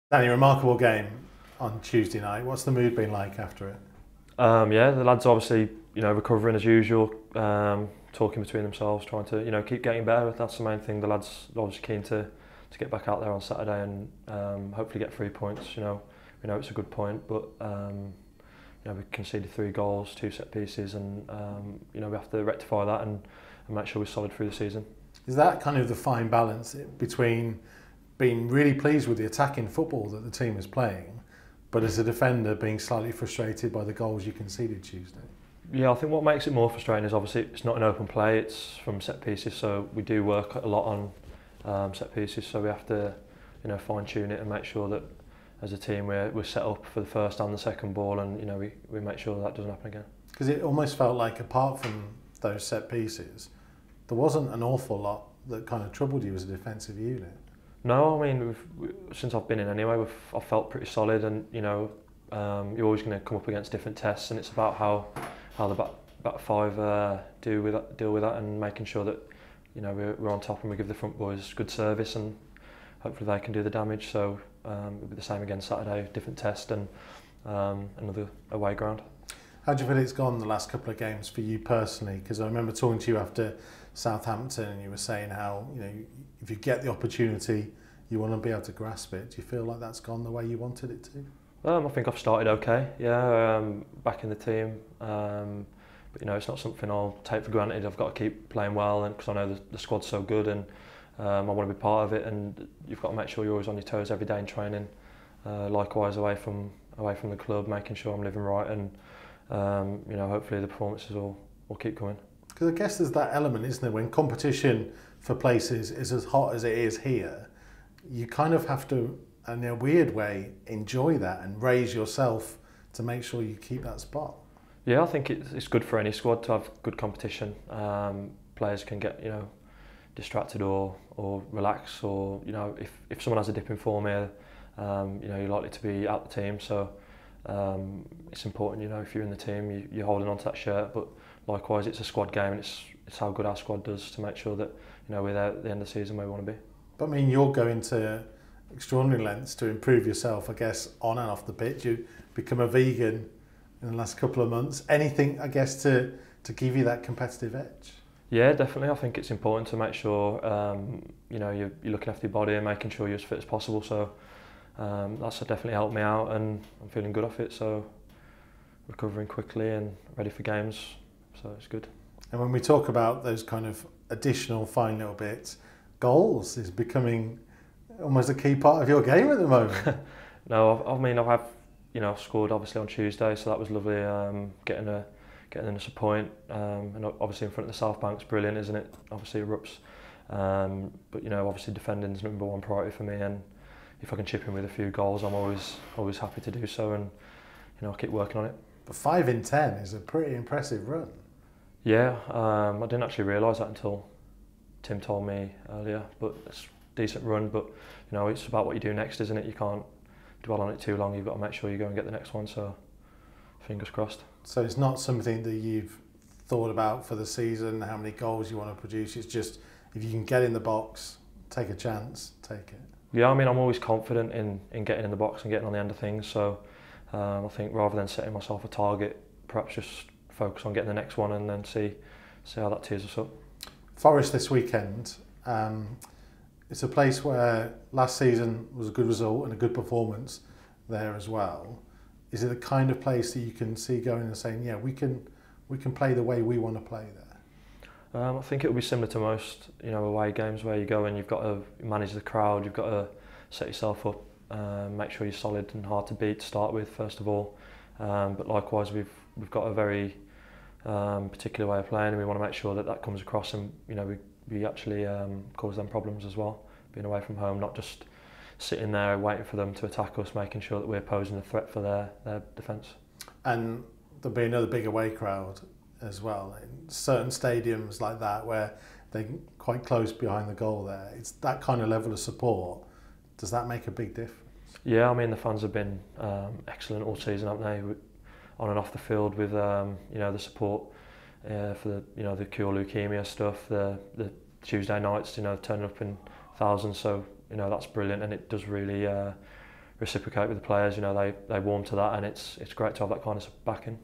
Danny, remarkable game on Tuesday night. What's the mood been like after it? Yeah, the lads obviously, recovering as usual, talking between themselves, trying to, keep getting better. That's the main thing. The lads are obviously keen to get back out there on Saturday and hopefully get 3 points. We know it's a good point, but we conceded 3 goals, 2 set pieces, and we have to rectify that and make sure we're solid through the season. Is that kind of the fine balance between being really pleased with the attacking football that the team is playing, but as a defender being slightly frustrated by the goals you conceded Tuesday? Yeah, I think what makes it more frustrating is obviously it's not an open play, it's from set pieces, so we do work a lot on set pieces, so we have to fine tune it and make sure that as a team we're set up for the first and the second ball, and we make sure that doesn't happen again. Because it almost felt like apart from those set pieces, there wasn't an awful lot that kind of troubled you as a defensive unit. No, I mean, since I've been in anyway, I've felt pretty solid, and you're always going to come up against different tests, and it's about how the back five deal with that, and making sure that we're on top and we give the front boys good service, and hopefully they can do the damage. So it'll be the same again Saturday, different test and another away ground. How do you feel it's gone the last couple of games for you personally? Because I remember talking to you after Southampton, and you were saying how if you get the opportunity, you want to be able to grasp it. Do you feel like that's gone the way you wanted it to? I think I've started okay. Yeah, back in the team. But it's not something I'll take for granted. I've got to keep playing well, and because I know the squad's so good, and I want to be part of it. And you've got to make sure you're always on your toes every day in training. Likewise, away from the club, making sure I'm living right, and hopefully the performances will keep coming. Because I guess there's that element, isn't there, when competition for places is as hot as it is here, you kind of have to, in a weird way, enjoy that and raise yourself to make sure you keep that spot. Yeah, I think it's good for any squad to have good competition. Players can get distracted or relax, or if someone has a dip in form here, you're likely to be out the team. So it's important, if you're in the team, you're holding on to that shirt. But likewise, it's a squad game, and it's how good our squad does to make sure that we're there at the end of the season where we want to be. But I mean, you're going to extraordinary lengths to improve yourself, I guess, on and off the pitch. You become a vegan in the last couple of months. Anything, I guess, to give you that competitive edge? Yeah, definitely. I think it's important to make sure you're looking after your body and making sure you're as fit as possible. So that's definitely helped me out, and I'm feeling good off it. So recovering quickly and ready for games. So it's good. And when we talk about those kind of additional fine little bits, goals is becoming almost a key part of your game at the moment. No, I've scored obviously on Tuesday, so that was lovely. Getting us a point, and obviously in front of the South Bank's brilliant, isn't it? Obviously it erupts, but obviously defending's #1 priority for me, and if I can chip in with a few goals, I'm always happy to do so, and I'll keep working on it. But 5 in 10 is a pretty impressive run. Yeah, I didn't actually realise that until Tim told me earlier, but it's a decent run. But it's about what you do next, isn't it? You can't dwell on it too long. You've got to make sure you go and get the next one. So fingers crossed. So it's not something that you've thought about for the season, how many goals you want to produce. It's just if you can get in the box, take a chance, take it. Yeah, I mean, I'm always confident in getting in the box and getting on the end of things. So I think rather than setting myself a target, perhaps just focus on getting the next one and then see how that tears us up. Forest this weekend. It's a place where last season was a good result and a good performance there as well. Is it the kind of place that you can see going and saying, yeah, we can play the way we want to play there? I think it will be similar to most away games where you go and you've got to manage the crowd, you've got to set yourself up, make sure you're solid and hard to beat to start with first of all. But likewise, we've got a very particular way of playing, and we want to make sure that comes across, and we actually cause them problems as well, being away from home, not just sitting there waiting for them to attack us, making sure that we're posing a threat for their defence. And there'll be another big away crowd as well in certain stadiums like that where they're quite close behind the goal there. It's that kind of level of support. Does that make a big difference? Yeah, I mean, the fans have been excellent all season, haven't they? On and off the field with the support for the cure leukemia stuff, the Tuesday nights, turning up in thousands. So that's brilliant, and it does really reciprocate with the players. You know, they warm to that, and it's great to have that kind of backing.